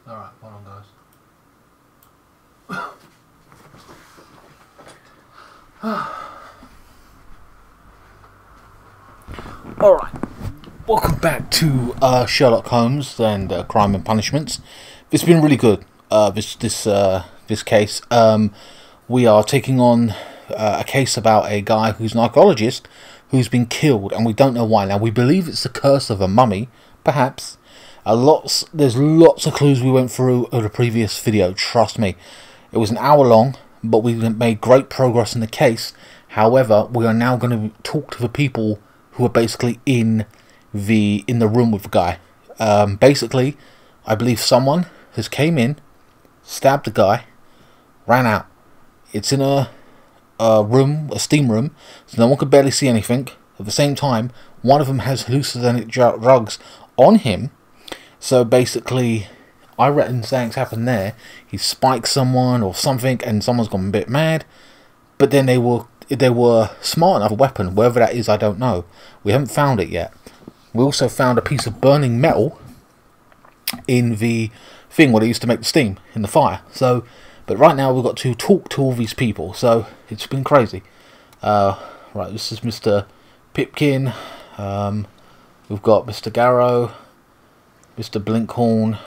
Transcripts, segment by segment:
Alright, hold on guys. Alright, welcome back to Sherlock Holmes and Crime and Punishments. It's been really good, this case. We are taking on a case about a guy who's an archaeologist who's been killed, and we don't know why. Now, we believe it's the curse of a mummy, perhaps. There's lots of clues we went through in the previous video, trust me. It was an hour long, but we made great progress in the case. However, we are now going to talk to the people who are basically in the room with the guy. Basically, I believe someone has came in, stabbed the guy, ran out. It's in a room, a steam room, so no one could barely see anything. At the same time, one of them has hallucinogenic drugs on him. So basically, I reckon something's happened there. He spiked someone or something, and someone's gone a bit mad. But then they were smart enough, a weapon, wherever that is, I don't know. We haven't found it yet. We also found a piece of burning metal in the thing where they used to make the steam, in the fire. So, but right now we've got to talk to all these people. So it's been crazy. Right, this is Mr. Pipkin. We've got Mr. Garrow, Mr. Blinkhorn.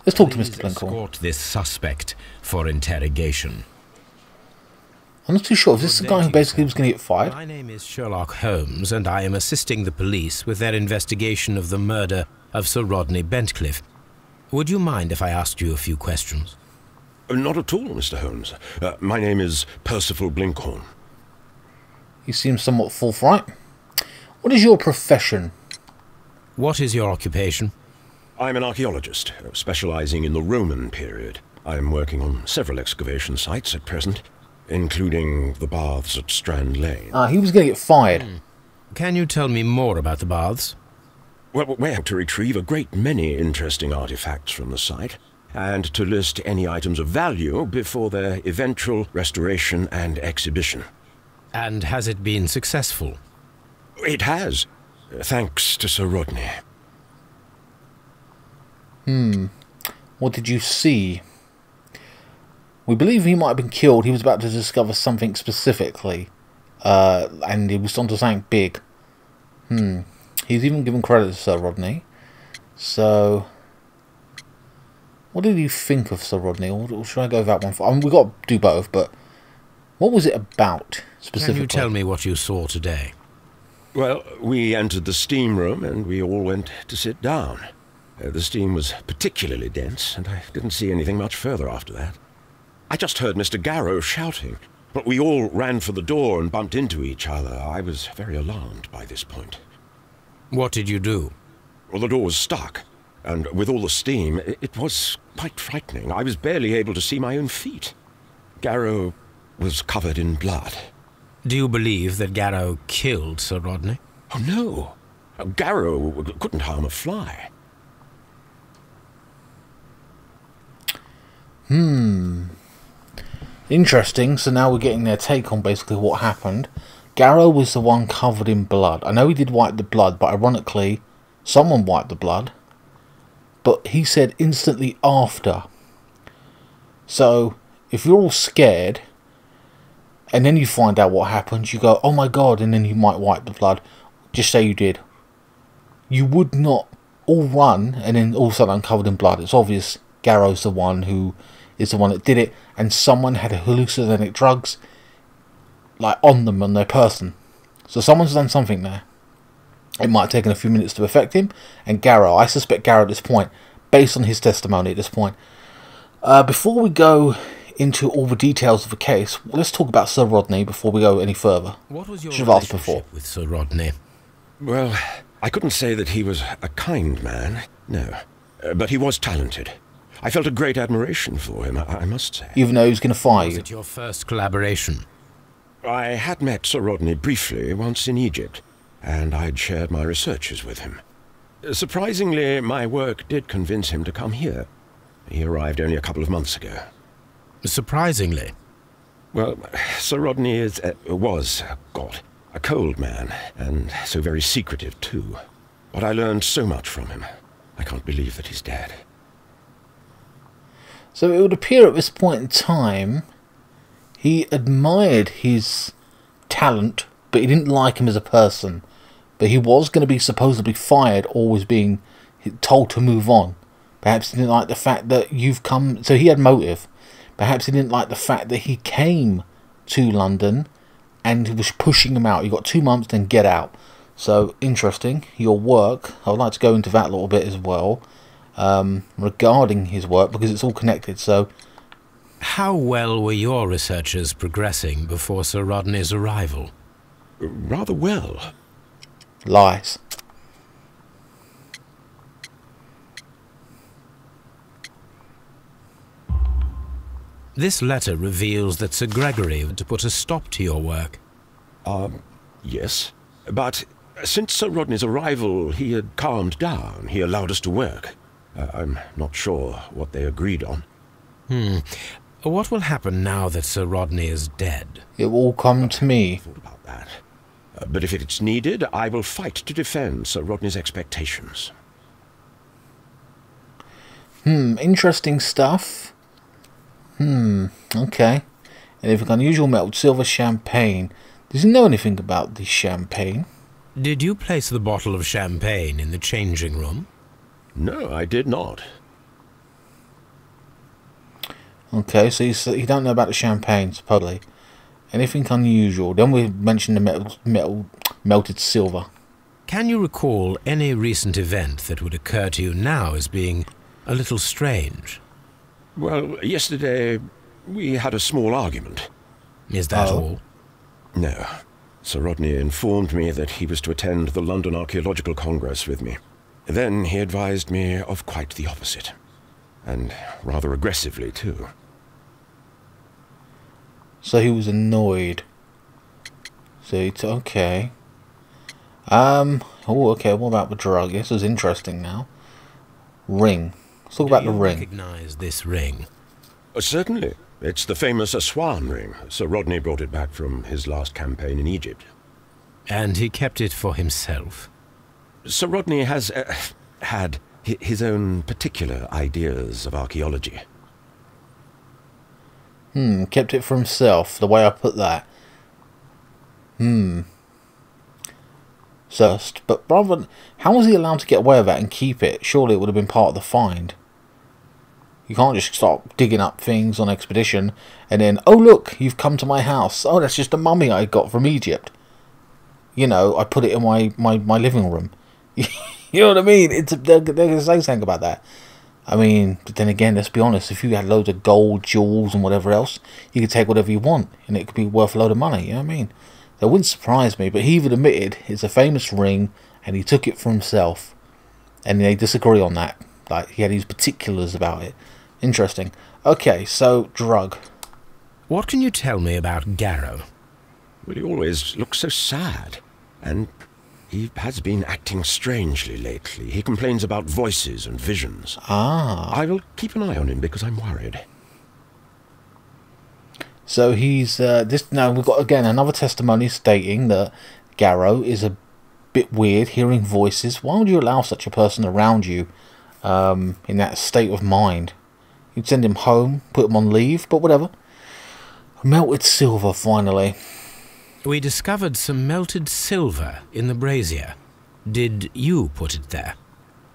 Let's talk to Mr. Blinkhorn. Escort this suspect for interrogation. I'm not too sure. Is this the guy who basically was going to get fired? My name is Sherlock Holmes, and I am assisting the police with their investigation of the murder of Sir Rodney Bentcliffe. Would you mind if I asked you a few questions? Not at all, Mr. Holmes. My name is Percival Blinkhorn. You seem somewhat forthright. What is your profession? What is your occupation? I'm an archaeologist, specializing in the Roman period. I'm working on several excavation sites at present, including the baths at Strand Lane. He was going to get fired. Can you tell me more about the baths? Well, we're to retrieve a great many interesting artifacts from the site, and to list any items of value before their eventual restoration and exhibition. And has it been successful? It has, thanks to Sir Rodney. What did you see? We believe he might have been killed. He was about to discover something specifically. And he was onto something big. He's even given credit to Sir Rodney. So, what did you think of Sir Rodney? Or should I go with that one? I mean, we've got to do both, but what was it about, specifically? Can you tell me what you saw today? Well, we entered the steam room and we all went to sit down. The steam was particularly dense, and I didn't see anything much further after that. I just heard Mr. Garrow shouting, but we all ran for the door and bumped into each other. I was very alarmed by this point. What did you do? Well, the door was stuck, and with all the steam, it was quite frightening. I was barely able to see my own feet. Garrow was covered in blood. Do you believe that Garrow killed Sir Rodney? Oh, no. Garrow couldn't harm a fly. Interesting. So now we're getting their take on basically what happened. Garrow was the one covered in blood. I know he did wipe the blood, but ironically, someone wiped the blood. But he said instantly after. So, if you're all scared, and then you find out what happened, you go, oh my god, and then you might wipe the blood. Just say you did. You would not all run, and then all of a sudden I'm covered in blood. It's obvious Garrow's the one who is the one that did it, and someone had hallucinogenic drugs like on them, on their person. So someone's done something there. It might have taken a few minutes to affect him, and Garrow, I suspect Garrow at this point, based on his testimony at this point. Before we go into all the details of the case, let's talk about Sir Rodney before we go any further. What was your Should have asked before. relationship with Sir Rodney? Well, I couldn't say that he was a kind man, no. But he was talented. I felt a great admiration for him, I must say. Even though he was going to fire Was you. it your first collaboration? I had met Sir Rodney briefly once in Egypt, and I'd shared my researches with him. Surprisingly, my work did convince him to come here. He arrived only a couple of months ago. Surprisingly? Well, Sir Rodney was a cold man, and so very secretive too. But I learned so much from him. I can't believe that he's dead. So it would appear at this point in time, he admired his talent, but he didn't like him as a person. But he was going to be supposedly fired, or was being told to move on. Perhaps he didn't like the fact that you've come... So he had motive. Perhaps he didn't like the fact that he came to London and he was pushing him out. You got 2 months, then get out. So, interesting. Your work, I would like to go into that a little bit as well, regarding his work, because it's all connected. So, how well were your researchers progressing before Sir Rodney's arrival? Rather well. Lies. This letter reveals that Sir Gregory had to put a stop to your work. Yes. But since Sir Rodney's arrival, he had calmed down. He allowed us to work. I'm not sure what they agreed on. What will happen now that Sir Rodney is dead? It will come to me. I thought about that. But if it's needed, I will fight to defend Sir Rodney's expectations. Interesting stuff. Okay. Anything unusual, melted silver, champagne. Does he know anything about the champagne? Did you place the bottle of champagne in the changing room? No, I did not. Okay, so you don't know about the champagne, supposedly. Anything unusual? Then we mentioned the melted silver. Can you recall any recent event that would occur to you now as being a little strange? Well, yesterday we had a small argument. Is that all? No. Sir Rodney informed me that he was to attend the London Archaeological Congress with me. Then he advised me of quite the opposite. And rather aggressively, too. So he was annoyed. So it's okay. Oh, okay, what about the drug? This is interesting now. Ring. Let's talk about the ring. Do you recognize this ring? Certainly. It's the famous Aswan ring. Sir Rodney brought it back from his last campaign in Egypt. And he kept it for himself? Sir Rodney has had his own particular ideas of archaeology. Kept it for himself, the way I put that. But rather, how was he allowed to get away with that and keep it? Surely it would have been part of the find. You can't just start digging up things on expedition and then, oh look, you've come to my house. Oh, that's just a mummy I got from Egypt. You know, I put it in my living room. You know what I mean? They're going to say something about that. I mean, but then again, let's be honest. If you had loads of gold, jewels and whatever else, you could take whatever you want and it could be worth a load of money. You know what I mean? That wouldn't surprise me. But he even admitted it's a famous ring and he took it for himself. And they disagree on that. Like, he had his particulars about it. Interesting. Okay, so drug. What can you tell me about Garrow? Well, he always looks so sad. And he has been acting strangely lately. He complains about voices and visions. I will keep an eye on him because I'm worried. So he's now we've got again another testimony stating that Garrow is a bit weird, hearing voices. Why would you allow such a person around you in that state of mind? You'd send him home, put him on leave, but whatever. Melted silver, finally. We discovered some melted silver in the brazier. Did you put it there?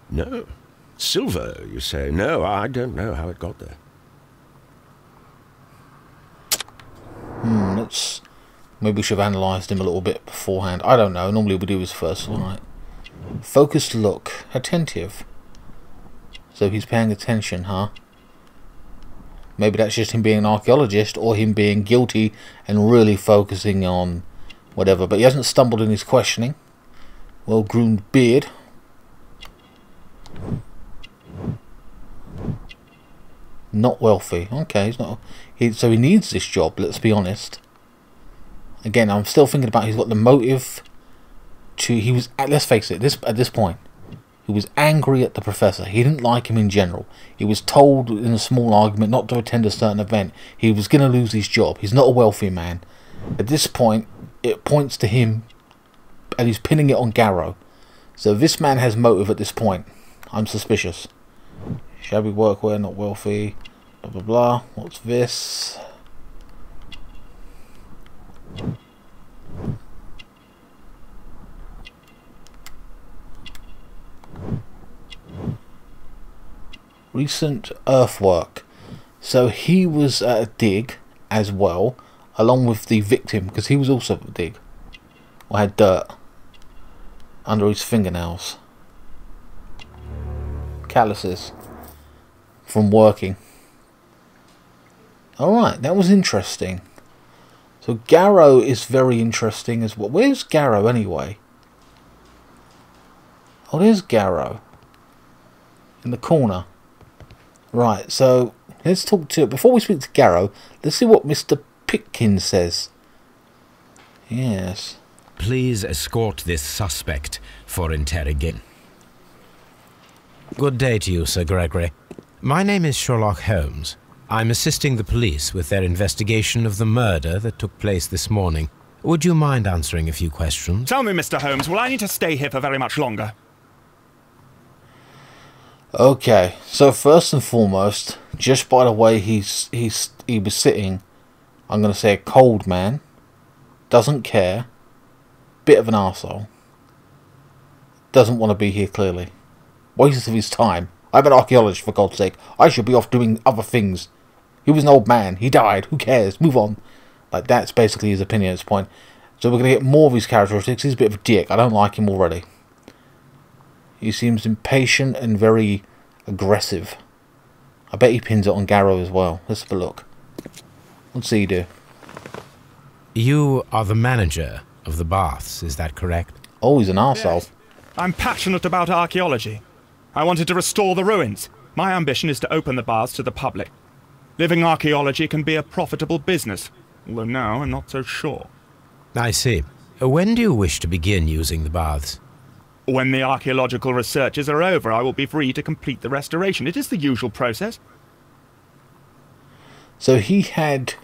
No. Silver, you say? No, I don't know how it got there. Maybe we should have analysed him a little bit beforehand. I don't know. Normally we do his first one, right? Focused look. Attentive. So he's paying attention, huh? Maybe that's just him being an archaeologist or him being guilty and really focusing on whatever. But he hasn't stumbled in his questioning. Well-groomed beard. Not wealthy. Okay, he's not. So he needs this job, let's be honest. Again, I'm still thinking about he's got the motive to... He was... Let's face it, at this point, he was angry at the professor. He didn't like him in general. He was told in a small argument not to attend a certain event. He was going to lose his job. He's not a wealthy man. At this point, it points to him, and he's pinning it on Garrow. So this man has motive at this point. I'm suspicious. Shabby workwear, not wealthy. Blah blah blah. What's this? Recent earthwork. So he was at a dig as well, along with the victim, because he was also at a dig. Or had dirt under his fingernails. Calluses from working. Alright, that was interesting. So Garrow is very interesting as well. Where's Garrow anyway? Oh, there's Garrow. In the corner. Right, so let's talk to... Before we speak to Garrow, let's see what Mr. Pitkin says. Yes. Please escort this suspect for interrogation. Good day to you, Sir Gregory. My name is Sherlock Holmes. I'm assisting the police with their investigation of the murder that took place this morning. Would you mind answering a few questions? Tell me, Mr. Holmes, will I need to stay here for very much longer? Okay, so first and foremost, just by the way he was sitting, I'm going to say a cold man, doesn't care, bit of an arsehole, doesn't want to be here clearly, waste of his time. I'm an archaeologist, for God's sake. I should be off doing other things. He was an old man, he died, who cares, move on. Like, that's basically his opinion at this point. So we're going to get more of his characteristics. He's a bit of a dick, I don't like him already. He seems impatient and very aggressive. I bet he pins it on Garrow as well. Let's have a look. What's he do? You are the manager of the baths, is that correct? Oh, he's an arsehole. Yes. I'm passionate about archaeology. I wanted to restore the ruins. My ambition is to open the baths to the public. Living archaeology can be a profitable business, although now I'm not so sure. I see. When do you wish to begin using the baths? When the archaeological researches are over, I will be free to complete the restoration. It is the usual process. So he had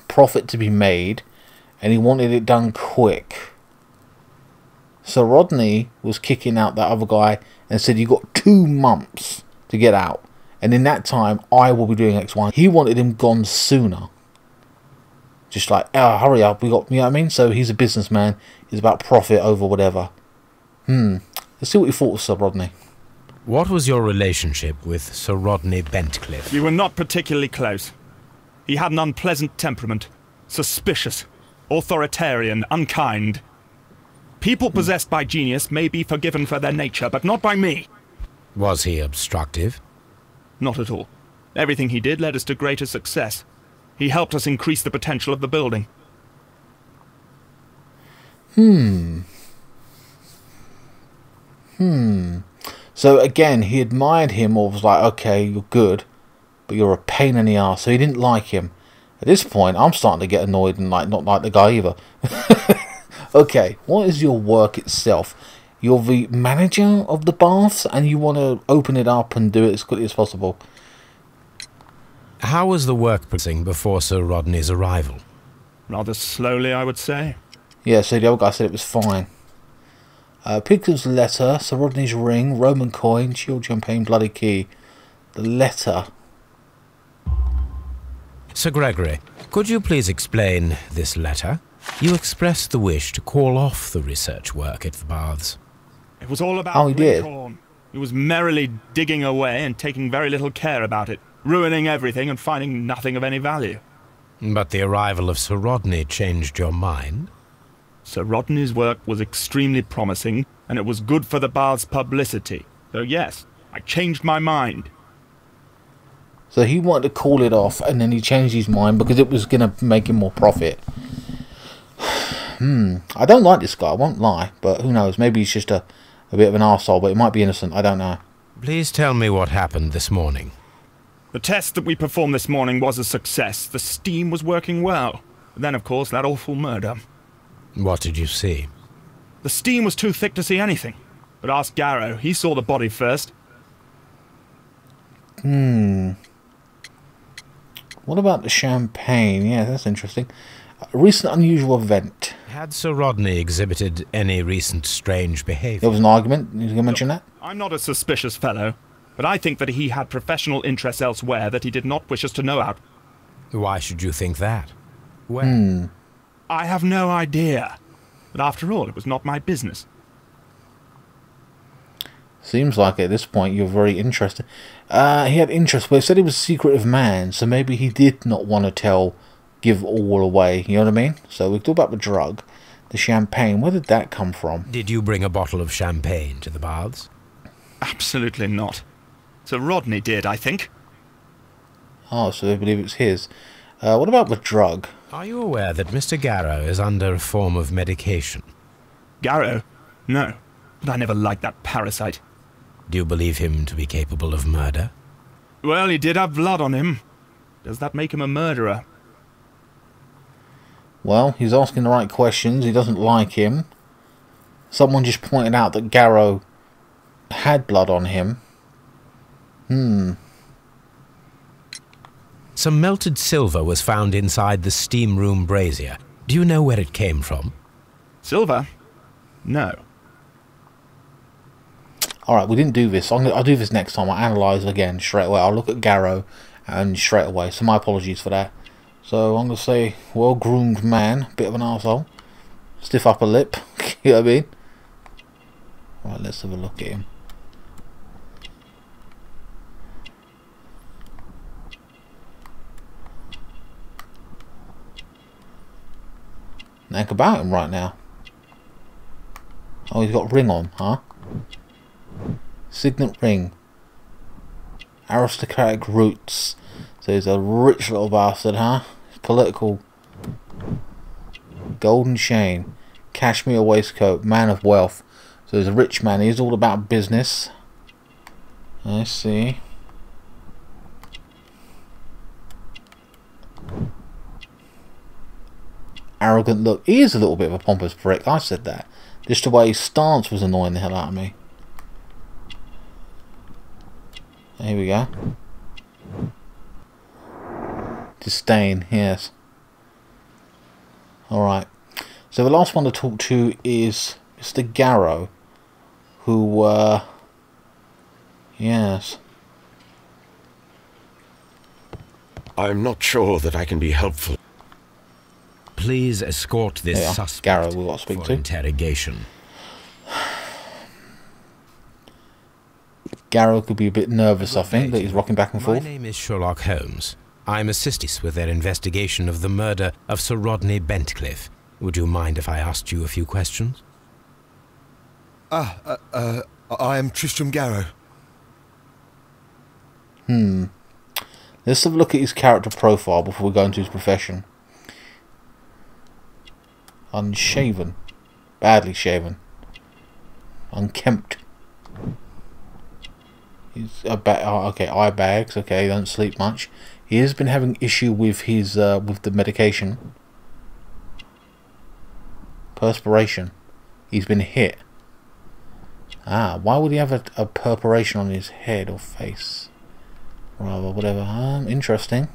profit to be made, and he wanted it done quick. So Rodney was kicking out that other guy and said, "You got 2 months to get out, and in that time I will be doing X, Y." He wanted him gone sooner. Just like, oh, hurry up, we got, you know what I mean? So he's a businessman. He's about profit over whatever. Let's see what you thought of Sir Rodney. What was your relationship with Sir Rodney Bentcliffe? We were not particularly close. He had an unpleasant temperament. Suspicious. Authoritarian. Unkind. People possessed by genius may be forgiven for their nature, but not by me. Was he obstructive? Not at all. Everything he did led us to greater success. He helped us increase the potential of the building. So again, he admired him, or was like, okay, you're good, but you're a pain in the arse. So he didn't like him. At this point, I'm starting to get annoyed and like not like the guy either. Okay, what is your work itself? You're the manager of the baths, and you want to open it up and do it as quickly as possible. How was the work progressing before Sir Rodney's arrival? Rather slowly, I would say. Yeah, so the other guy said it was fine. Pigton's letter, Sir Rodney's ring, Roman coin, shield, champagne, bloody key. The letter. Sir Gregory, could you please explain this letter? You expressed the wish to call off the research work at the baths. It was all about Oh, he did? Lincoln. He was merrily digging away and taking very little care about it, ruining everything and finding nothing of any value. But the arrival of Sir Rodney changed your mind? Sir Rodney's work was extremely promising, and it was good for the bath's publicity. So yes, I changed my mind. So he wanted to call it off, and then he changed his mind because it was going to make him more profit. I don't like this guy, I won't lie, but who knows, maybe he's just a bit of an arsehole, but he might be innocent, I don't know. Please tell me what happened this morning. The test that we performed this morning was a success. The steam was working well. But then, of course, that awful murder. What did you see? The steam was too thick to see anything. But ask Garrow, he saw the body first. What about the champagne? Yeah, that's interesting. A recent unusual event. Had Sir Rodney exhibited any recent strange behaviour? There was an argument. You can mention that? I'm not a suspicious fellow. but I think that he had professional interests elsewhere that he did not wish us to know about. Why should you think that? Where? I have no idea. But after all, it was not my business. Seems like at this point you're very interested. He had interest, but he said he was a secretive man, so maybe he did not want to give all away, you know what I mean? So we talk about the drug, the champagne. Where did that come from? Did you bring a bottle of champagne to the baths? Absolutely not. Sir Rodney did, I think. Oh, so they believe it's his. What about the drug? Are you aware that Mr. Garrow is under a form of medication? Garrow? No. But I never liked that parasite. Do you believe him to be capable of murder? Well, he did have blood on him. Does that make him a murderer? Well, he's asking the right questions. He doesn't like him. Someone just pointed out that Garrow had blood on him. Some melted silver was found inside the steam room brazier. Do you know where it came from? Silver? No. Alright, we didn't do this. I'll do this next time. I'll analyse again straight away. I'll look at Garrow and straight away. So my apologies for that. So I'm going to say, well-groomed man. Bit of an arsehole. Stiff upper lip. You know what I mean? Right, let's have a look at him. Think about him right now. Oh, he's got a ring on, huh? Signet ring. Aristocratic roots. So he's a rich little bastard, huh? Political. Golden chain. Cashmere waistcoat. Man of wealth. So he's a rich man. He's all about business. I see. Arrogant look. He is a little bit of a pompous prick. I said that. Just the way his stance was annoying the hell out of me. Here we go. Disdain, yes. Alright. So the last one to talk to is Mr. Garrow. Who, yes. I'm not sure that I can be helpful. Please escort this suspect Garrow we've got to speak for to. interrogation. Garrow could be a bit nervous, I think, that he's rocking back and forth. My name is Sherlock Holmes. I'm assisting with their investigation of the murder of Sir Rodney Bentcliffe. Would you mind if I asked you a few questions? I am Tristram Garrow. Let's have a look at his character profile before we go into his profession. Unshaven. Badly shaven. Unkempt. He's okay, eye bags. Okay, don't sleep much. He has been having issue with his with the medication. Perspiration. He's been hit. Why would he have a perspiration on his head or face? Rather, whatever. Interesting.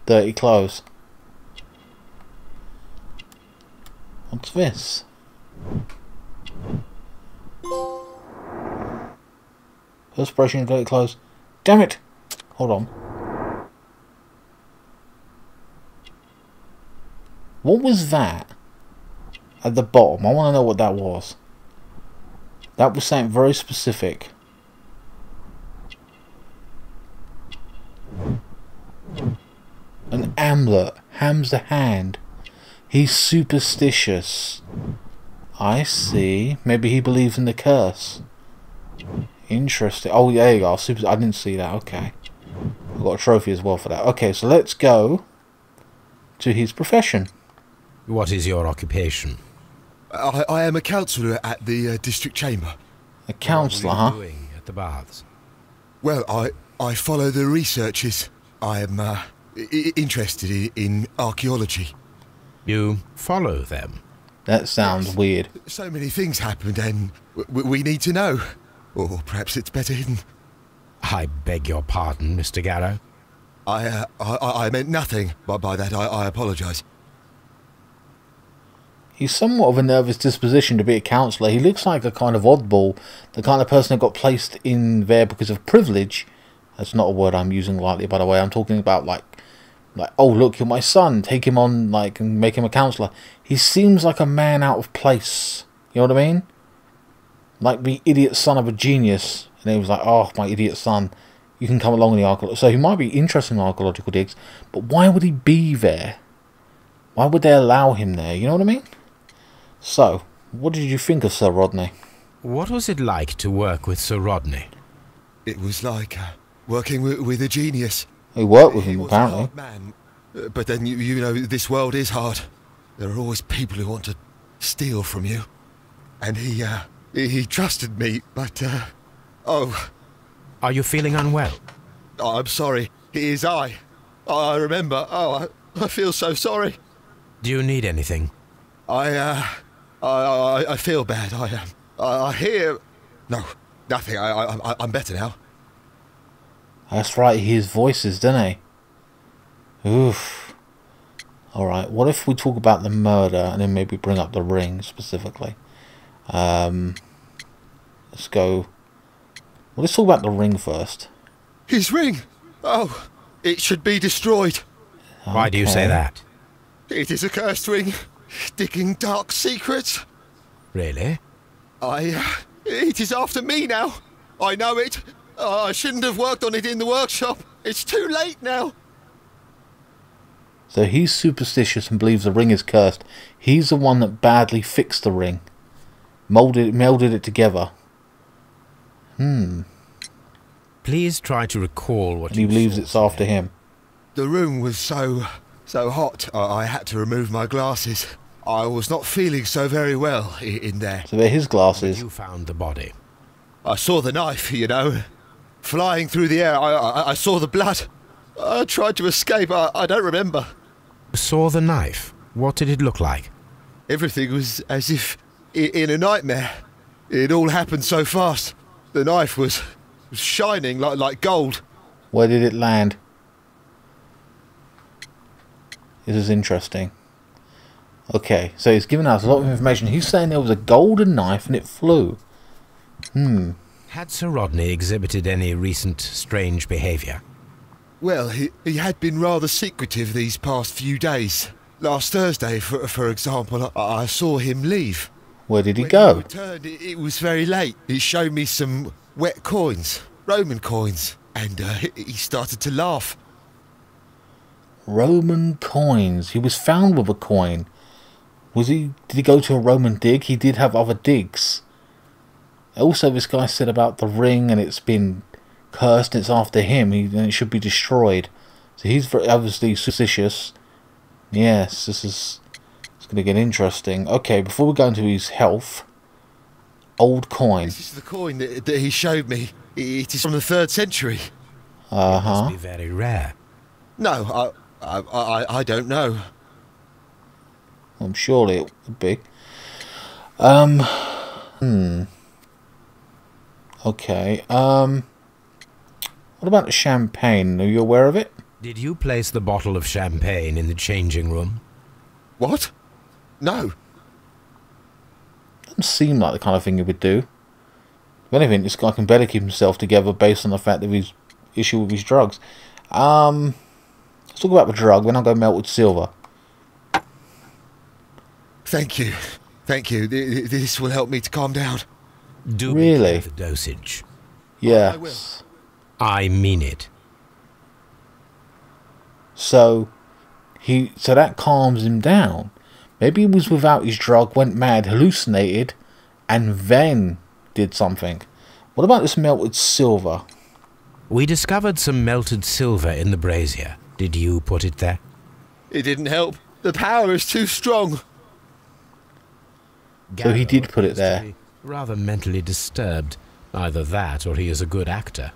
Dirty clothes. What's this? Perspiration and dirty clothes. Damn it! Hold on. What was that? At the bottom. I want to know what that was. That was something very specific. An amulet. Ham's the hand. He's superstitious. I see. Maybe he believes in the curse. Interesting. Oh, there you go. I didn't see that. Okay. I've got a trophy as well for that. Okay, so let's go to his profession. What is your occupation? I am a counsellor at the district chamber. A counsellor, What are huh? you doing at the baths? Well, I follow the researches. I am interested in archaeology. You follow them? That sounds weird. So many things happened and we need to know. Or perhaps it's better hidden. I beg your pardon, Mr. Garrow. I meant nothing by that. I apologise. He's somewhat of a nervous disposition to be a counsellor. He looks like a kind of oddball, the kind of person that got placed in there because of privilege. That's not a word I'm using lightly, by the way. I'm talking about like, oh look, you're my son. Take him on, like, and make him a counsellor. He seems like a man out of place. You know what I mean? Like the idiot son of a genius. And he was like, oh, my idiot son, you can come along in the archaeological. So he might be interested in archaeological digs, but why would he be there? Why would they allow him there? You know what I mean? So, what did you think of Sir Rodney? What was it like to work with Sir Rodney? It was like working with a genius. He worked with him, He was apparently. a hard man. But then, you know, this world is hard. There are always people who want to steal from you. And he trusted me, but, oh... Are you feeling unwell? Oh, I'm sorry. It is I. I remember. Oh, I feel so sorry. Do you need anything? I feel bad. I hear... No, nothing. I'm better now. That's right, he hears voices, doesn't he? Oof. Alright, what if we talk about the murder and then maybe bring up the ring specifically? Let's go... Well, let's talk about the ring first. His ring! Oh, it should be destroyed. Why do you say that? It is a cursed ring, digging dark secrets. Really? It is after me now. I know it. I shouldn't have worked on it in the workshop. It's too late now. So he's superstitious and believes the ring is cursed. He's the one that badly fixed the ring. Melded it together. Please try to recall what And he believes it's after him. The room was so hot, I had to remove my glasses. I was not feeling so very well in there. So they're his glasses. You found the body. I saw the knife, you know, flying through the air. I saw the blood. I tried to escape. I don't remember. Saw the knife? What did it look like? Everything was as if in a nightmare. It all happened so fast. The knife was shining like gold. Where did it land? This is interesting. Okay, so he's given us a lot of information. He's saying there was a golden knife and it flew. Had Sir Rodney exhibited any recent strange behaviour? Well, he had been rather secretive these past few days. Last Thursday, for example, I saw him leave. Where did he When go? he returned, it was very late. He showed me some wet coins, Roman coins, and he started to laugh. Roman coins. He was found with a coin. Did he go to a Roman dig? He did have other digs. Also, this guy said about the ring and it's been cursed, it's after him, and it should be destroyed. So he's obviously suspicious. Yes, it's going to get interesting. Okay, before we go into his health, old coin. This is the coin that he showed me. It is from the 3rd century. It must be very rare. No, I don't know. Surely it would be. Okay. What about the champagne? Are you aware of it? Did you place the bottle of champagne in the changing room? What? No. Doesn't seem like the kind of thing he would do. If anything, this guy can better keep himself together based on the fact of his issue with his drugs. Let's talk about the drug. Then I'll go melted silver. Thank you. Thank you. This will help me to calm down. Do Really? be clear the dosage. Yes. I will. I mean it. So that calms him down. Maybe he was without his drug, went mad, hallucinated, and then did something. What about this melted silver? We discovered some melted silver in the brazier. Did you put it there? It didn't help. The power is too strong. So he did put it appears to there. be rather mentally disturbed. Either that or he is a good actor.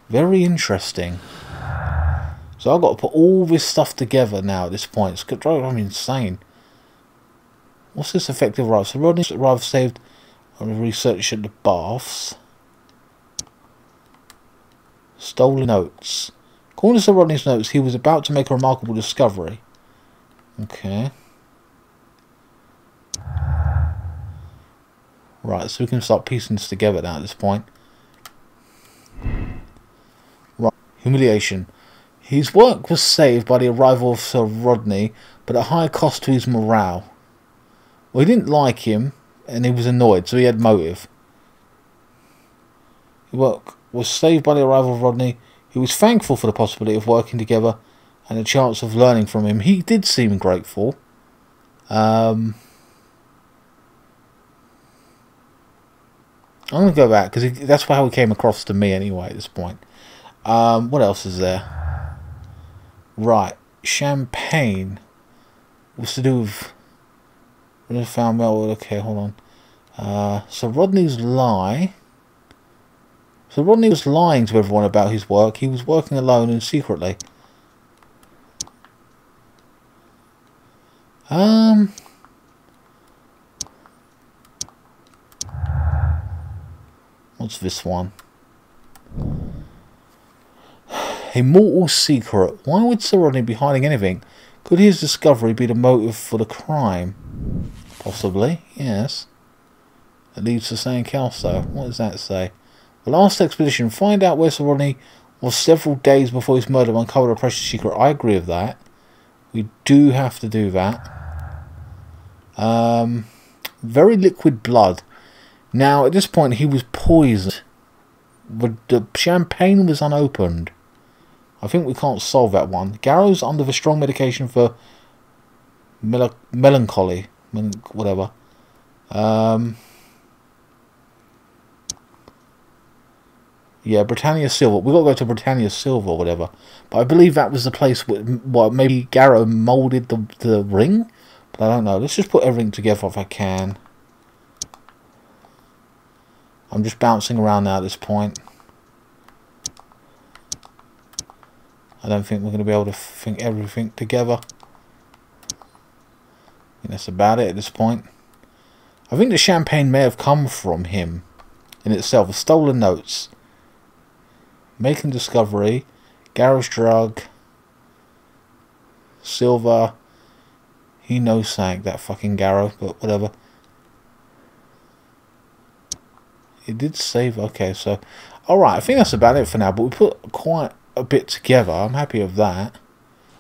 Very interesting. So I've got to put all this stuff together now at this point. It's driving me insane. What's this effective arrival? So Rodney's arrived saved on a research at the baths. Stolen notes. According to Rodney's notes, he was about to make a remarkable discovery. Okay. Right, so we can start piecing this together now at this point. Right, humiliation. His work was saved by the arrival of Sir Rodney, but at high cost to his morale. Well, he didn't like him, and he was annoyed, so he had motive. His work was saved by the arrival of Rodney. He was thankful for the possibility of working together and the chance of learning from him. He did seem grateful. I'm going to go back, because that's how he came across to me anyway at this point. What else is there? Right. Champagne. What's to do with... Found well. Okay, hold on. So Rodney's lie... So Rodney was lying to everyone about his work. He was working alone and secretly. What's this one? A mortal secret. Why would Sir Rodney be hiding anything? Could his discovery be the motive for the crime? Possibly, yes. It leads to something else though. What does that say? The last expedition. Find out where Sir Rodney was several days before his murder and uncover a precious secret. I agree with that. We do have to do that. Very liquid blood. Now, at this point, he was poisoned. The champagne was unopened. I think we can't solve that one. Garrow's under the strong medication for melancholy. Whatever. Yeah, Britannia Silver. We've got to go to Britannia Silver or whatever. But I believe that was the place where maybe Garrow moulded the ring? But I don't know. Let's just put everything together if I can. I'm just bouncing around now at this point. I don't think we're going to be able to think everything together. I think that's about it at this point. I think the champagne may have come from him in itself. The stolen notes. Making discovery. Garrow's drug. Silver. He knows something, that fucking Garrow, but whatever. It did save. Okay, so alright, I think that's about it for now, but we put quite a bit together. I'm happy with that.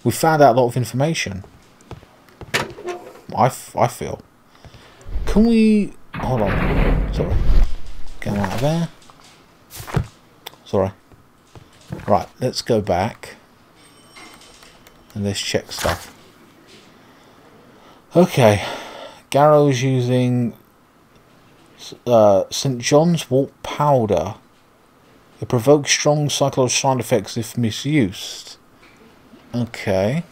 We found out a lot of information. I feel. Can we... Hold on. Sorry. Get out of there. Sorry. Right, let's go back. And let's check stuff. Okay. Garrow's using St. John's wort powder. It provokes strong psychological side effects if misused. Okay.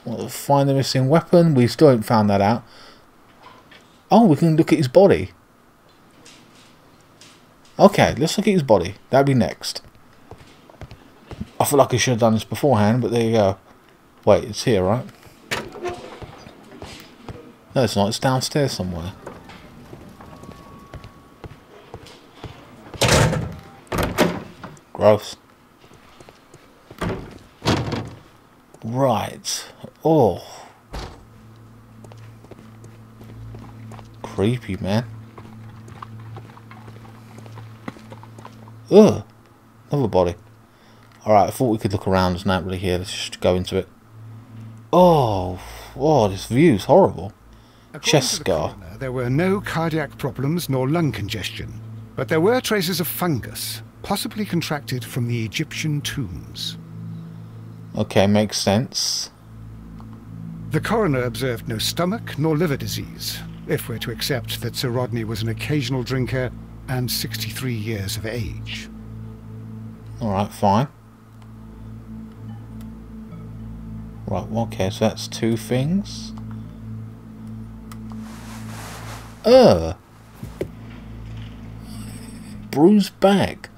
Well, find the missing weapon. We still haven't found that out. Oh, we can look at his body. Okay, let's look at his body. That'd be next. I feel like I should have done this beforehand, but there you go. Wait, it's here, right? No, it's not. It's downstairs somewhere. Gross. Right. Oh. Creepy, man. Ugh. Another body. Alright, I thought we could look around. There's not really here. Let's just go into it. Oh. Oh, this view's horrible. Chest scar. There were no cardiac problems nor lung congestion, but there were traces of fungus, possibly contracted from the Egyptian tombs. Okay, makes sense. The coroner observed no stomach nor liver disease, if we're to accept that Sir Rodney was an occasional drinker and 63 years of age. Alright, fine. Right, okay, so that's two things. Bruised back.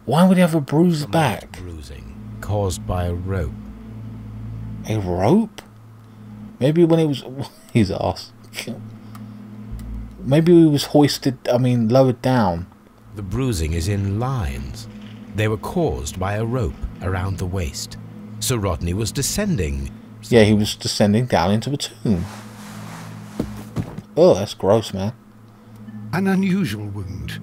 Why would he have a bruised back? Bruising caused by a rope. A rope? Maybe when he was... His ass. Maybe he was lowered down. The bruising is in lines. They were caused by a rope around the waist. Sir Rodney was descending. Yeah, he was descending down into the tomb. Oh, that's gross, man. An unusual wound,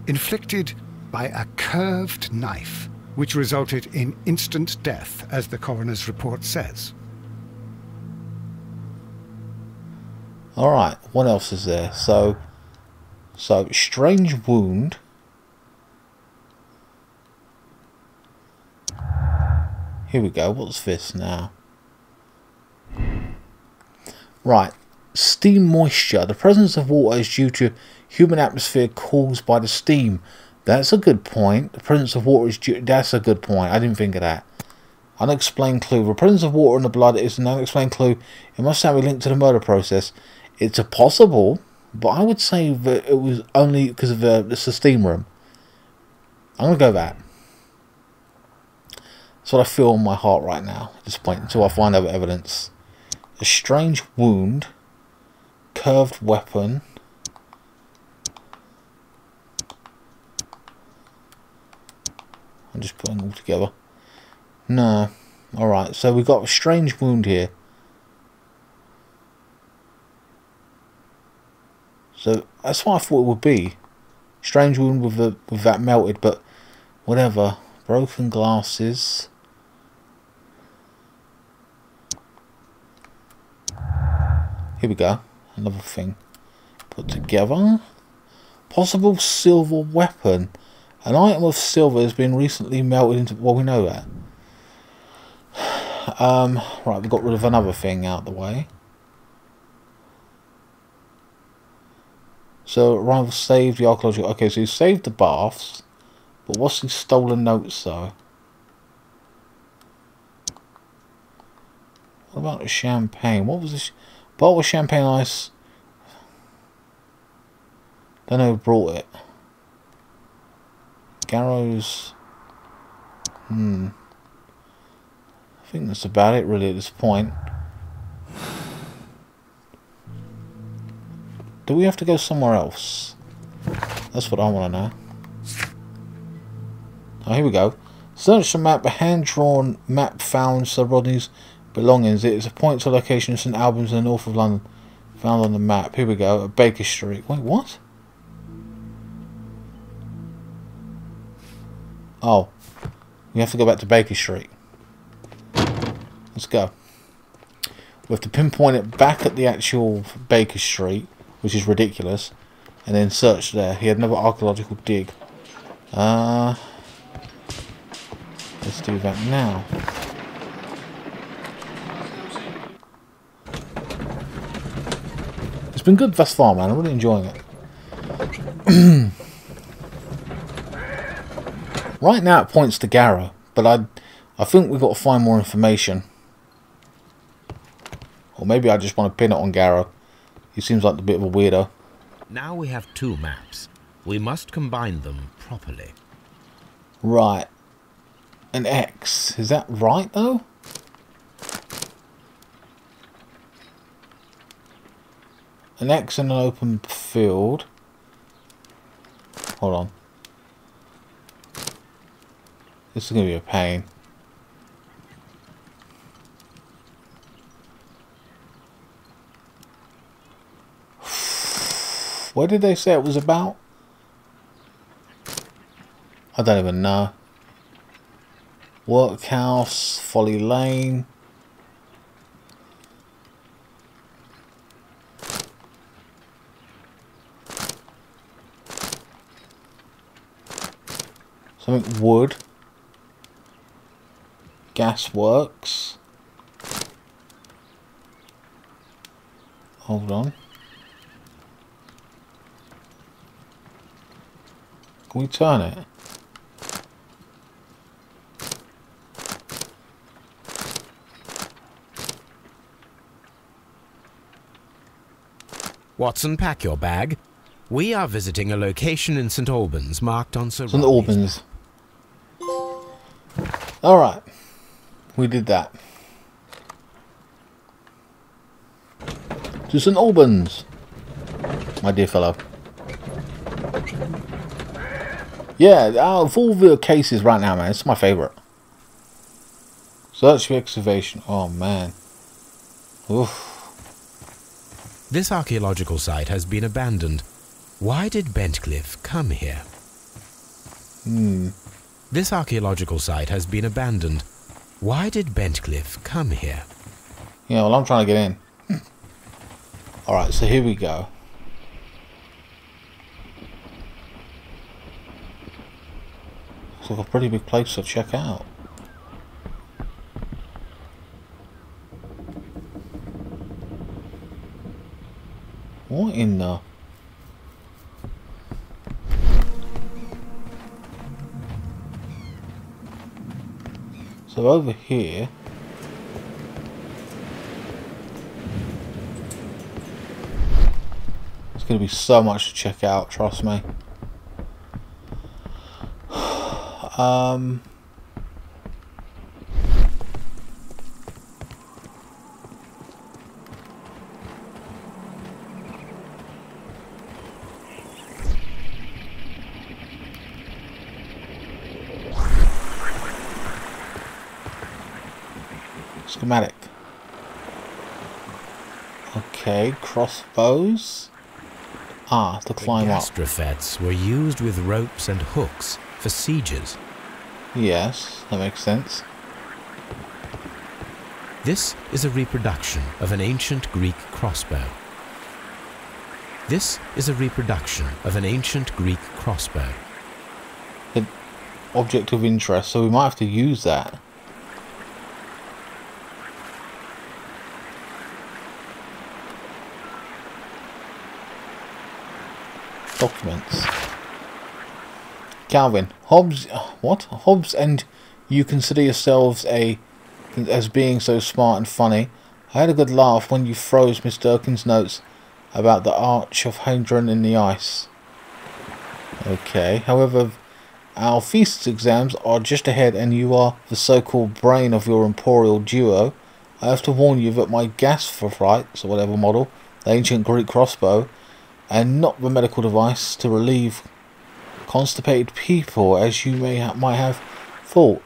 inflicted by a curved knife, which resulted in instant death, as the coroner's report says. Alright, what else is there? So, strange wound. Here we go, what's this now? Right, steam moisture. The presence of water is due to human atmosphere caused by the steam. That's a good point. The presence of water is due... That's a good point, I didn't think of that. Unexplained clue. The presence of water in the blood is an unexplained clue. It must have a link to the murder process. It's a possible, but I would say that it was only because of the steam room. I'm going to go that. That's what I feel in my heart right now at this point, until I find other evidence. A strange wound. Curved weapon. I'm just putting them all together. No. Alright, so we've got a strange wound here. So that's what I thought it would be. Strange wound with that melted, but whatever. Broken glasses. Here we go. Another thing put together. Possible silver weapon. An item of silver has been recently melted into... Well, we know that. Right, we got rid of another thing out of the way. So, rival saved the archaeological... Okay, so he saved the baths. But what's his stolen notes, though? What about the champagne? What was this? Bottle of champagne ice. Don't know who brought it. Garrow's... I think that's about it, really, at this point. Do we have to go somewhere else? That's what I want to know. Oh, here we go. Search the map. A hand-drawn map found Sir Rodney's belongings. It is a point to location in St Albans in the north of London. Found on the map. Here we go. At Baker Street. Wait, what? Oh. We have to go back to Baker Street. Let's go. We have to pinpoint it back at the actual Baker Street, which is ridiculous, and then search there. He had another archaeological dig. Let's do that now. It's been good thus far, man. I'm really enjoying it. Right now it points to Garrow, but I think we've got to find more information. Or maybe I just want to pin it on Garrow. He seems like a bit of a weirdo. Now we have two maps. We must combine them properly. Right. An X. Is that right, though? An X in an open field. Hold on. This is going to be a pain. What did they say it was about? I don't even know. Workhouse, Folly Lane. Something wood. Gas works. Hold on. Can we turn it? Watson, pack your bag. We are visiting a location in St Albans marked on Sir St Rodney's Albans. Alright. we did that. To St Albans, my dear fellow. Yeah, out of all the cases right now, man, it's my favourite. Search for excavation. Oh, man. Oof. This archaeological site has been abandoned. Why did Bentcliffe come here? This archaeological site has been abandoned. Why did Bentcliffe come here? Yeah, well, I'm trying to get in. Alright, so here we go. Looks like a pretty big place to check out. What in the... So over here... There's going to be so much to check out, trust me. Schematic. Okay, crossbows. Ah, to climb up. Gastrofets were used with ropes and hooks for sieges. Yes, that makes sense. This is a reproduction of an ancient Greek crossbow. This is a reproduction of an ancient Greek crossbow. An object of interest, so we might have to use that. Documents. Calvin, Hobbes, what? Hobbes and you consider yourselves as being so smart and funny. I had a good laugh when you froze Miss Durkin's notes about the Arch of Hadrian in the ice. Okay, however, our thesis exams are just ahead and you are the so-called brain of your imperial duo. I have to warn you that my Gastrofite, so whatever model, the ancient Greek crossbow, and not the medical device to relieve constipated people, as you might have thought.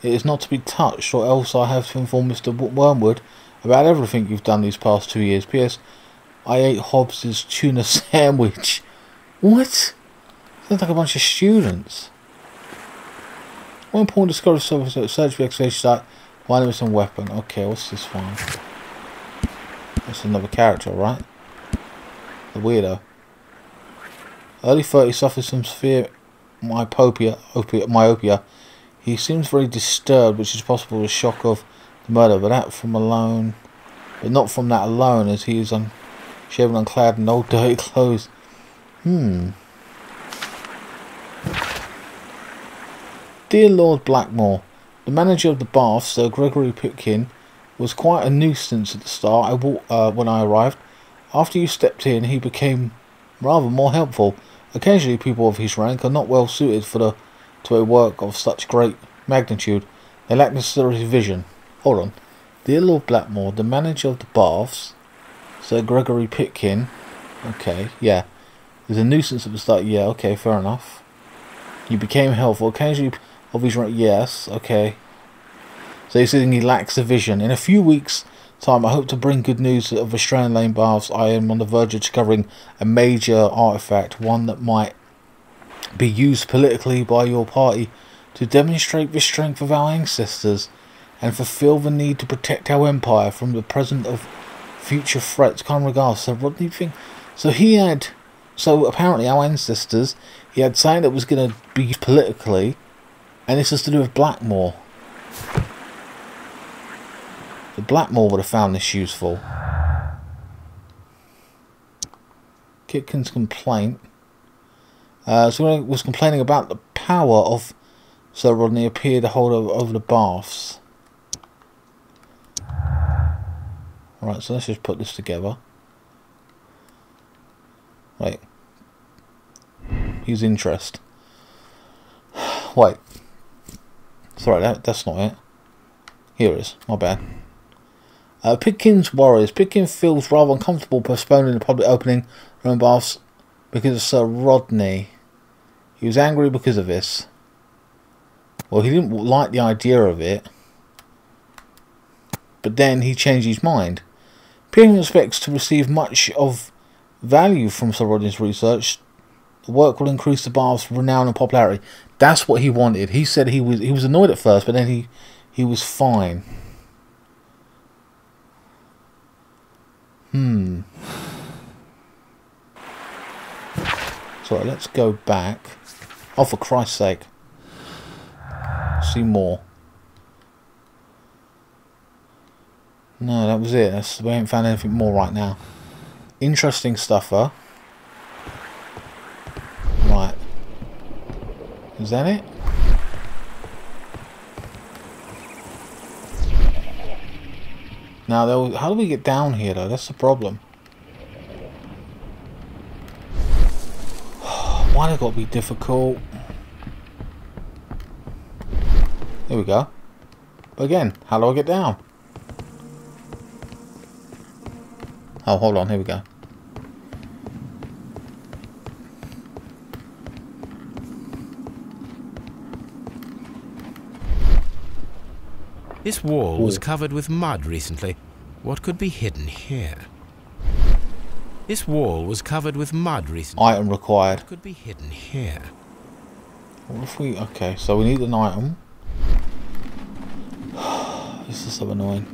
It is not to be touched, or else I have to inform Mr. Wormwood about everything you've done these past 2 years. P.S. I ate Hobbes's tuna sandwich. What? Sounds like a bunch of students. One important discovery service at search for excavation site. One of some weapon. Okay, what's this one? That's another character, right? The weirdo. Early 30s, suffers from severe myopia. He seems very disturbed, which is possible the shock of the murder, but not from that alone, as he is unshaven, unclad, and old dirty clothes. Dear Lord Blackmore, the manager of the bath, Sir Gregory Pitkin, was quite a nuisance at the start when I arrived. After you stepped in, he became rather more helpful. Occasionally, people of his rank are not well suited to a work of such great magnitude. They lack necessary vision. Hold on. Dear Lord Blackmore, the manager of the baths, Sir Gregory Pitkin. Okay, yeah. There's a nuisance at the start. Yeah, okay, fair enough. He became helpful. Occasionally, of his rank. Yes, okay. So he's saying he lacks the vision. In a few weeks' time, I hope to bring good news of the Strand Lane baths. I am on the verge of discovering a major artifact, one that might be used politically by your party to demonstrate the strength of our ancestors and fulfill the need to protect our empire from the present of future threats. Kind regards. So what do you think? So apparently our ancestors, he had something that was going to be used politically, and this is to do with Blackmore. The Blackmore would have found this useful. Kitkin's complaint. So he was complaining about the power of Sir Rodney appeared to hold over the baths. Right, so let's just put this together. Wait. His interest. Wait. Sorry, that's not it. Here it is. My bad. Pickens worries. Pickens feels rather uncomfortable postponing the public opening Roman baths because of Sir Rodney. He was angry because of this. Well, he didn't like the idea of it. But then he changed his mind. Pickens expects to receive much of value from Sir Rodney's research. The work will increase the bath's renown and popularity. That's what he wanted. He said he was annoyed at first, but then he was fine. So let's go back. Oh, for Christ's sake. See more. No, that was it. We ain't found anything more right now. Interesting stuff, though. Right. Is that it? Now, how do we get down here, though? That's the problem. Why they got to be difficult? There we go. But again, how do I get down? Oh, hold on. Here we go. This wall was covered with mud recently. What could be hidden here? This wall was covered with mud recently. Item required. What could be hidden here? What if we... Okay, so we need an item. This is so annoying.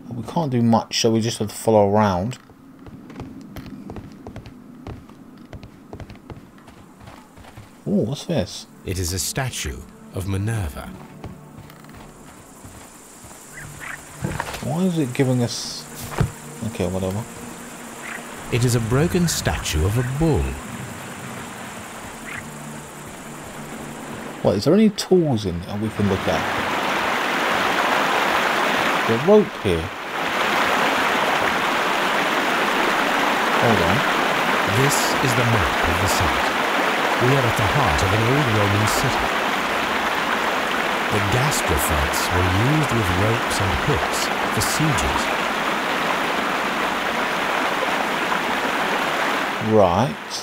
Well, we can't do much, so we just have to follow around. Oh, what's this? It is a statue of Minerva. Why is it giving us... Okay, whatever. It is a broken statue of a bull. What, is there any tools in there we can look at? The rope here. Hold on. This is the map of the site. We are at the heart of an old Roman city. The gastrophytes were used with ropes and hooks for sieges. Right.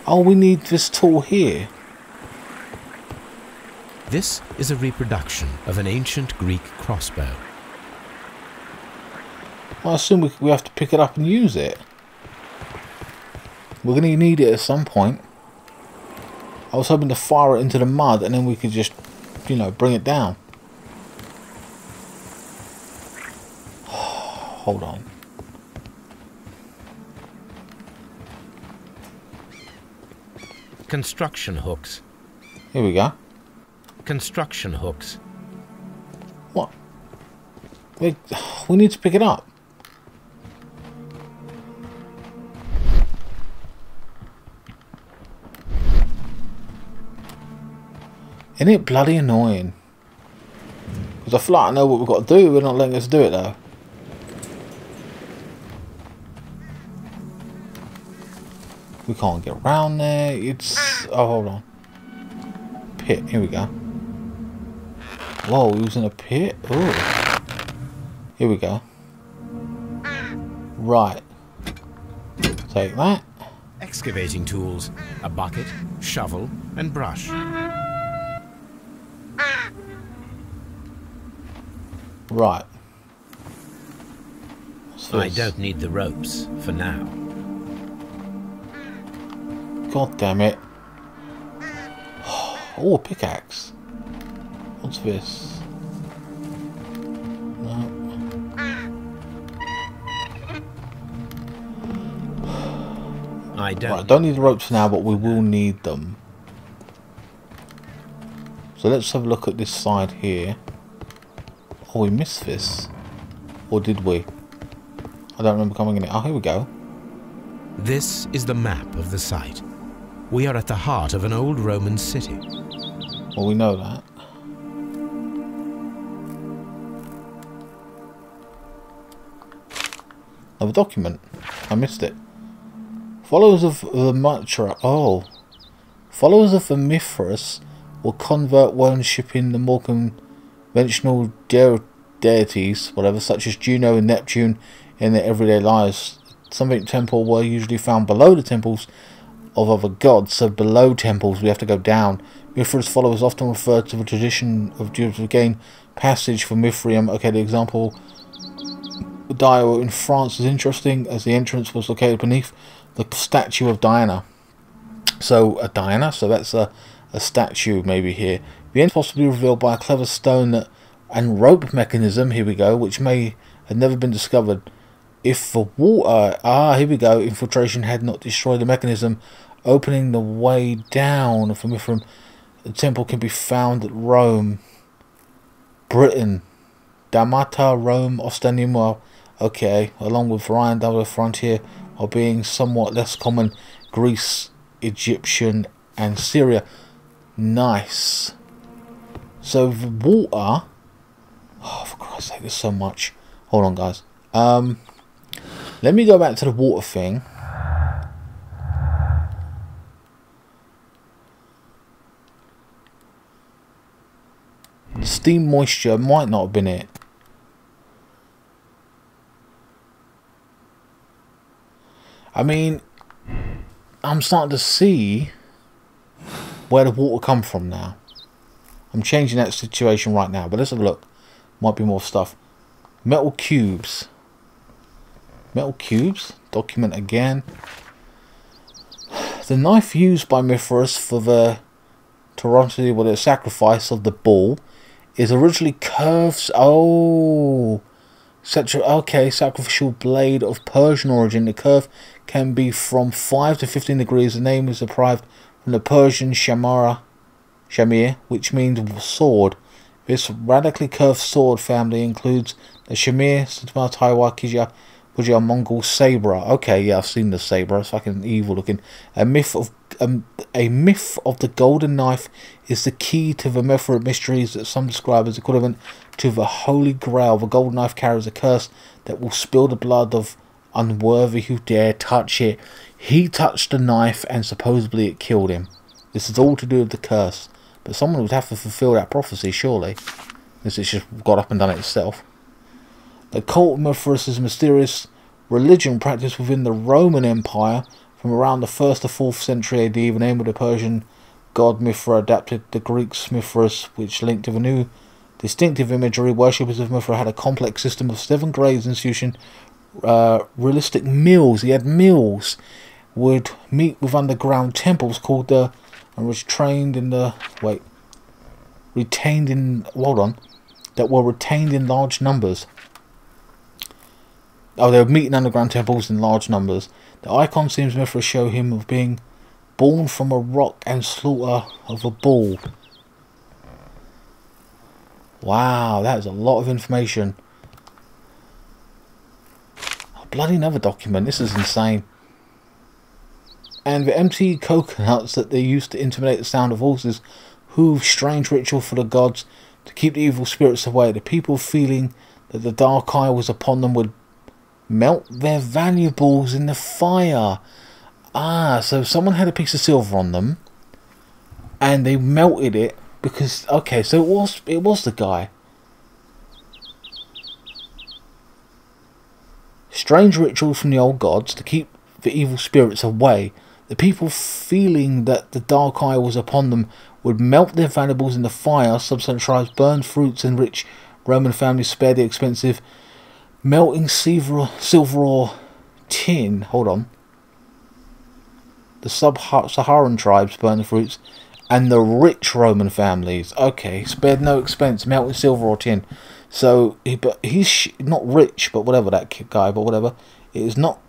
Oh, we need this tool here. This is a reproduction of an ancient Greek crossbow. I assume we have to pick it up and use it. We're going to need it at some point. I was hoping to fire it into the mud and then we could just, you know, bring it down. Hold on. Construction hooks. Here we go. Construction hooks. What? We need to pick it up. Isn't it bloody annoying? Because I feel like I know what we've got to do. We're not letting us do it though. We can't get around there. It's... Oh, hold on. Pit. Here we go. Whoa, he was in a pit? Ooh. Here we go. Right. Take that. Excavating tools. A bucket, shovel, and brush. Right. I don't need the ropes for now. God damn it. Oh, a pickaxe. What's this? No. I don't need the ropes for now, but we will need them. So let's have a look at this side here. Oh, we missed this. Or did we? I don't remember coming in it. Oh, here we go. This is the map of the site. We are at the heart of an old Roman city. Well, we know that. Another document. I missed it. Followers of the Mitra. Oh. Followers of the Mithras will convert worshipping the more conventional deities, whatever, such as Juno and Neptune, in their everyday lives. Some temple were usually found below the temples of other gods, so below temples we have to go down. Mithras followers often refer to the tradition of Jews to gain passage for Mithrium. Okay, the example Dio in France is interesting, as the entrance was located beneath the statue of Diana. So Diana, so that's a statue maybe here. The end possibly revealed by a clever stone and rope mechanism, here we go, which may have never been discovered. If the water, here we go, infiltration had not destroyed the mechanism, opening the way down from Mithrium, the temple can be found at Rome, Britain, Damata, Rome, Ostenimo, okay, along with Ryan, double frontier, while being somewhat less common, Greece, Egyptian, and Syria. Nice. So the water, oh, for Christ's sake, there's so much. Hold on, guys. Let me go back to the water thing. The steam moisture might not have been it. I mean, I'm starting to see where the water come from now. I'm changing that situation right now, but let's have a look. Might be more stuff. Metal cubes. Metal cubes. Document again. The knife used by Mithras for the Toronto, well, the sacrifice of the bull, is originally curved. Oh, such a sacrificial blade of Persian origin. The curve can be from 5 to 15 degrees. The name is derived from the Persian shamir, which means sword. This radically curved sword family includes the shamir, Satmar, Taiwa, Kijia, Bujia, Mongol sabre. Okay, yeah, I've seen the sabre. It's fucking evil looking. A myth of the golden knife is the key to the Mithra mysteries that some describe as equivalent to the Holy Grail. The golden knife carries a curse that will spill the blood of unworthy who dare touch it. He touched the knife and supposedly it killed him. This is all to do with the curse. But someone would have to fulfill that prophecy, surely. This has just got up and done it itself. The cult of Mithras is a mysterious religion practiced within the Roman Empire from around the 1st to 4th century AD. The name of the Persian god Mithra adapted the Greek's Mithras, which linked to the new distinctive imagery. Worshippers of Mithra had a complex system of 7 grades institution, realistic mills. He had mills. Would meet with underground temples called the retained in large numbers. Oh, they were meeting underground temples in large numbers. The icon seems Mithra show him of being born from a rock and slaughter of a bull. Wow, that is a lot of information. Oh, bloody another document. This is insane. And the empty coconuts that they used to intimidate the sound of horses, hooves, strange ritual for the gods to keep the evil spirits away. The people feeling that the dark eye was upon them would melt their valuables in the fire. Ah, so someone had a piece of silver on them and they melted it because, okay, so it was the guy. Strange rituals from the old gods to keep the evil spirits away. The people feeling that the dark eye was upon them would melt their valuables in the fire. Subsequent tribes burned fruits and rich Roman families spared the expensive melting silver or tin. Hold on. The sub-Saharan tribes burned the fruits and the rich Roman families, okay, spared no expense, melting silver or tin. So, he's not rich, but whatever, that guy, but whatever. It is not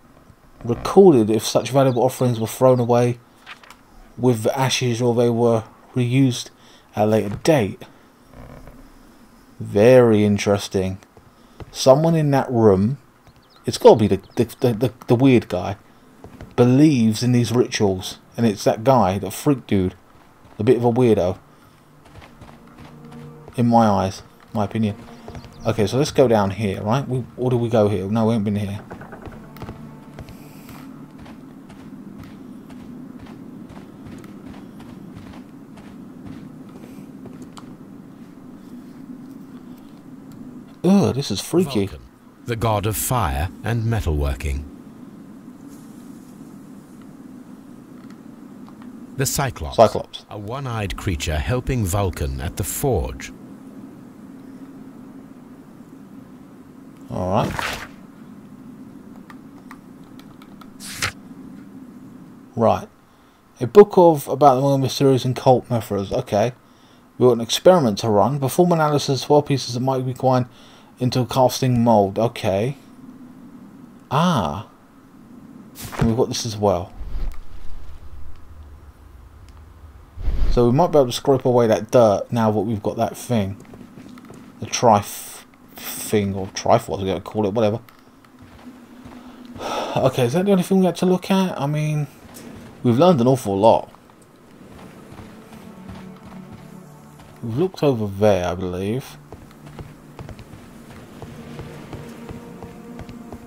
recorded if such valuable offerings were thrown away with the ashes or they were reused at a later date. Very interesting. Someone in that room, it's got to be the weird guy, believes in these rituals, and it's that guy, the freak dude, a bit of a weirdo, in my eyes, my opinion. Okay, so let's go down here, right? Or do we go here? No, we haven't been here. Ugh, this is freaky. Vulcan, the god of fire and metalworking. The Cyclops. Cyclops. A one-eyed creature helping Vulcan at the forge. Alright. Right. A book about the more mysterious and cult methods. Okay. We've got an experiment to run. Perform analysis of 12 pieces that might be combined into a casting mould. Okay. Ah. And we've got this as well. So we might be able to scrape away that dirt now that we've got that thing. The thing, or trifle, I was going to call it, whatever. Okay, is that the only thing we had to look at? I mean, we've learned an awful lot. We've looked over there, I believe.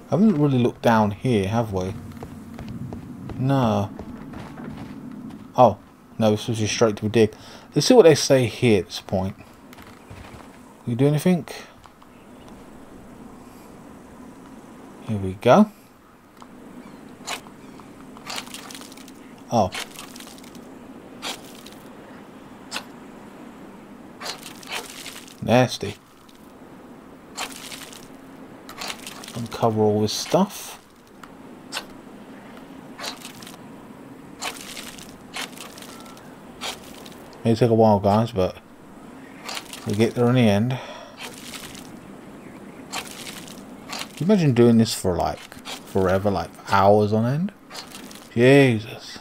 Haven't really looked down here, have we? No. Oh, no, this was just straight to a dig. Let's see what they say here at this point. You do anything? Here we go. Oh. Nasty. Uncover all this stuff. May take a while, guys, but we'll get there in the end. Can you imagine doing this for like forever, like hours on end? Jesus.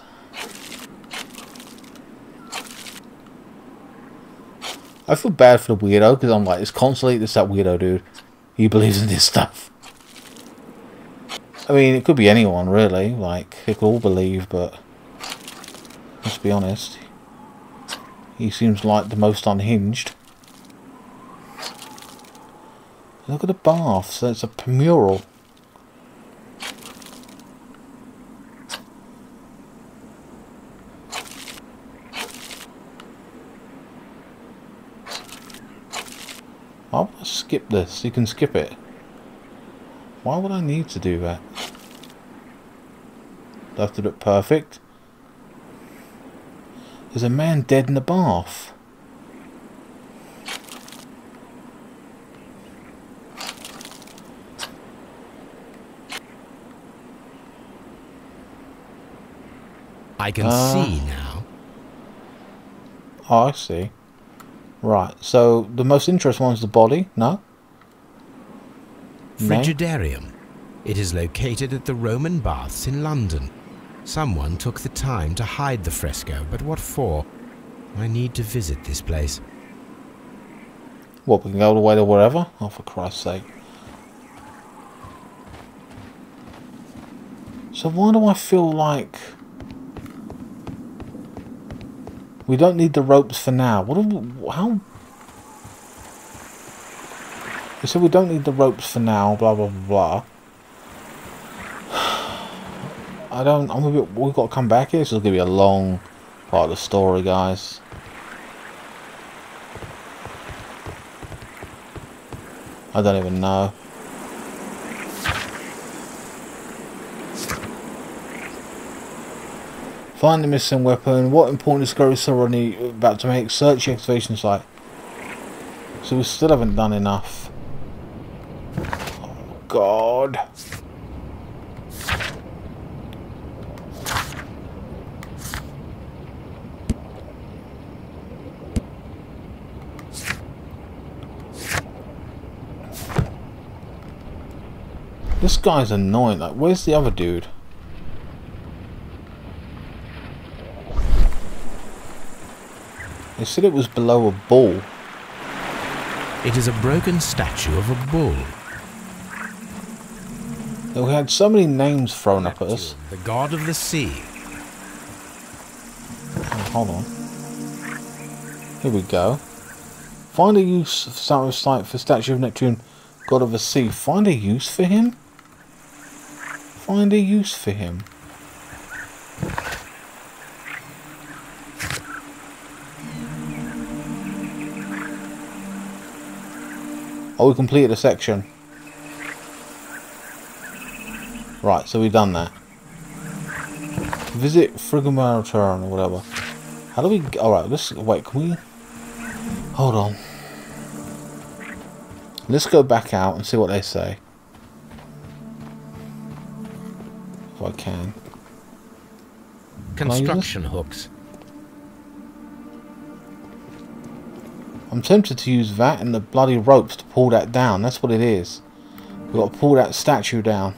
I feel bad for the weirdo because I'm like, it's constantly this that weirdo dude. He believes in this stuff. I mean, it could be anyone really. Like, they could all believe, but let's be honest. He seems like the most unhinged. Look at the bath. So it's a mural. Why would I skip this? You can skip it. Why would I need to do that? Do I have to look perfect? There's a man dead in the bath. I can see now. Oh, I see. Right, so the most interesting one is the body, no? Frigidarium. It is located at the Roman Baths in London. Someone took the time to hide the fresco, but what for? I need to visit this place. What, we can go all the way to wherever? Oh, for Christ's sake. So why do I feel like we don't need the ropes for now? What? How? They said we don't need the ropes for now. Blah blah blah blah. I don't. I'm a bit. We've got to come back here. This is gonna be a long part of the story, guys. I don't even know. Find the missing weapon. What important discovery is Rodney about to make? Search the excavation site. So we still haven't done enough. Oh God. This guy's annoying. Like, where's the other dude? They said it was below a bull. It is a broken statue of a bull. We had so many names thrown up at us. The god of the sea. Oh, hold on. Here we go. Find a use of site for statue of Neptune, god of the sea. Find a use for him? Find a use for him. Oh, we completed a section. Right, so we've done that. Visit Frigomar Turn or whatever. How do we... Alright, let's... Wait, can we... Hold on. Let's go back out and see what they say. If I can. Construction hooks. I'm tempted to use that and the bloody ropes to pull that down. That's what it is. We've got to pull that statue down.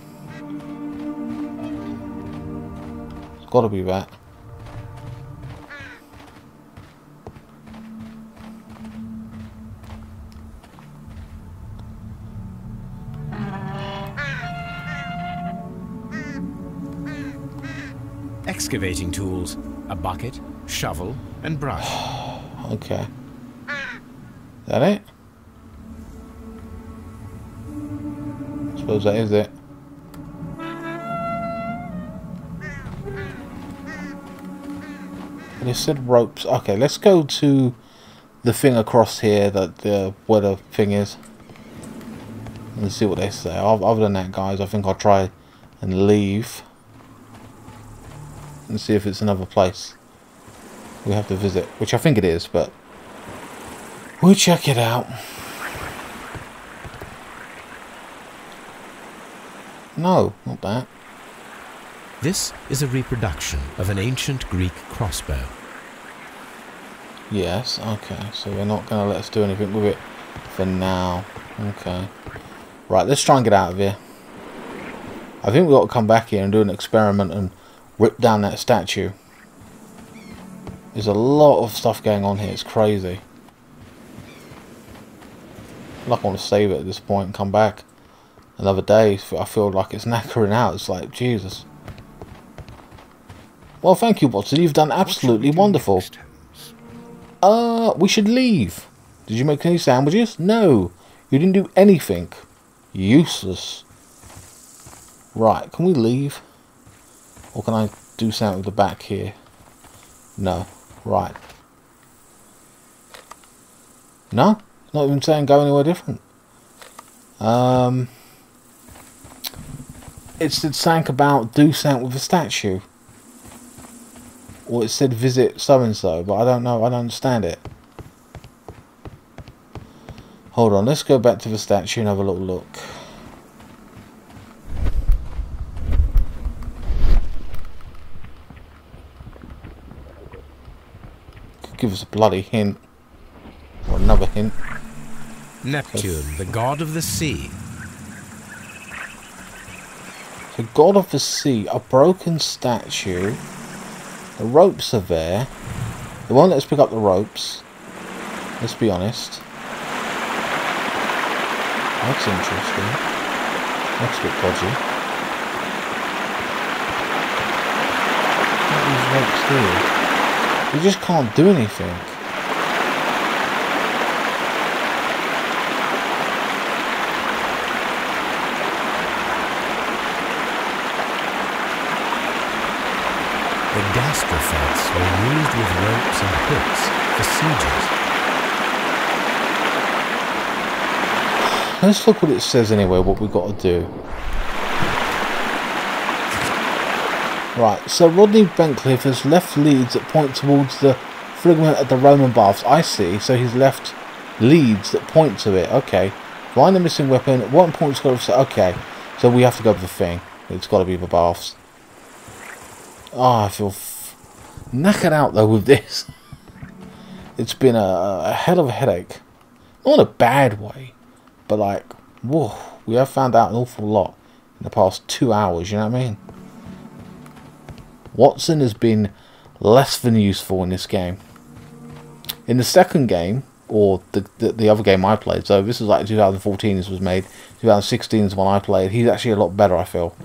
It's got to be that. Excavating tools. A bucket, shovel, and brush. Okay. Is that it? I suppose that is it. They said ropes. Okay, let's go to the thing across here, that where the thing is, and see what they say. Other than that, guys, I think I'll try and leave and see if it's another place we have to visit, which I think it is, but we'll check it out. No, not that. This is a reproduction of an ancient Greek crossbow. Yes, okay, so they're not going to let us do anything with it for now. Okay. Right, let's try and get out of here. I think we've got to come back here and do an experiment and rip down that statue. There's a lot of stuff going on here, it's crazy. Like I want to save it at this point and come back another day. I feel like it's knackering out. It's like, Jesus. Well, thank you, Watson. You've done absolutely wonderful. We should leave. Did you make any sandwiches? No. You didn't do anything. Useless. Right, can we leave? Or can I do something with the back here? No. Right. No? Not even saying go anywhere different. It said something about do something with the statue. Or it said visit so-and-so, but I don't know, I don't understand it. Hold on, let's go back to the statue and have a little look. Could give us a bloody hint. Or another hint. Neptune, the god of the sea. The god of the sea, a broken statue. The ropes are there. They won't let us pick up the ropes. Let's be honest. That's interesting. That's a bit dodgy. What are these ropes here? We just can't do anything. The gastrofettes were used with ropes and hooks for sieges. Let's look what it says anyway, what we've got to do. Right, so Rodney Bencliffe has left leads that point towards the fragment at the Roman baths. I see, so he's left leads that point to it. Okay. Find the missing weapon. At what point it's got to... Okay, so we have to go to the thing. It's got to be the baths. Oh, I feel knackered out though with this. It's been a hell of a headache. Not in a bad way, but like, whoa, we have found out an awful lot in the past 2 hours, you know what I mean? Watson has been less than useful in this game. In the second game, or the other game I played, so this was like 2014 this was made, 2016 is the one I played, he's actually a lot better, I feel.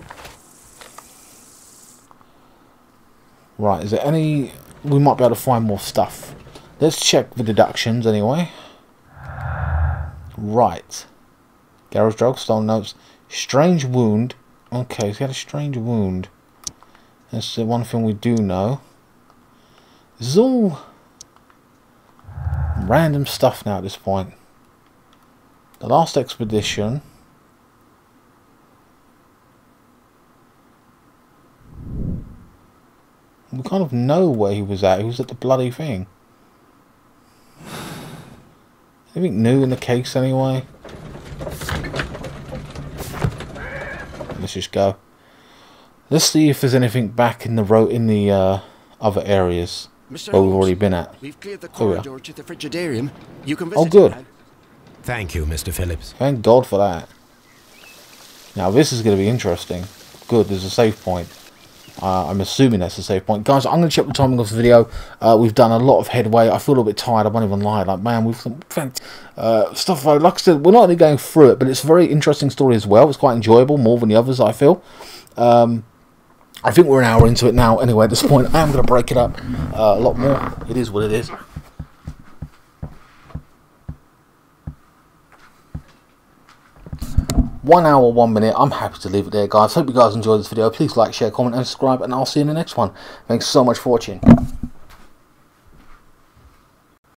Right, is there any... We might be able to find more stuff. Let's check the deductions anyway. Right. Garage drug, stolen notes. Strange wound. Okay, so he had a strange wound. That's the one thing we do know. This is all random stuff now at this point. The last expedition. We kind of know where he was at. He was at the bloody thing. Anything new in the case anyway? Let's just go. Let's see if there's anything back in the other areas Mr. where we've Holmes, already been at. We've cleared the Oh, yeah. corridor to the Frigidarium. You can visit Oh, good. it now. Thank you, Mr. Phillips. Thank God for that. Now this is going to be interesting. Good, there's a save point. I'm assuming that's a save point. Guys, I'm going to check the timing of the video. We've done a lot of headway. I feel a little bit tired. I won't even lie. Like, man, we've stuff. Like I said, we're not only going through it, but it's a very interesting story as well. It's quite enjoyable, more than the others, I feel. I think we're an hour into it now. Anyway, at this point, I am going to break it up a lot more. It is what it is. One hour, 1 minute. I'm happy to leave it there, guys. Hope you guys enjoyed this video. Please like, share, comment, and subscribe, and I'll see you in the next one. Thanks so much for watching.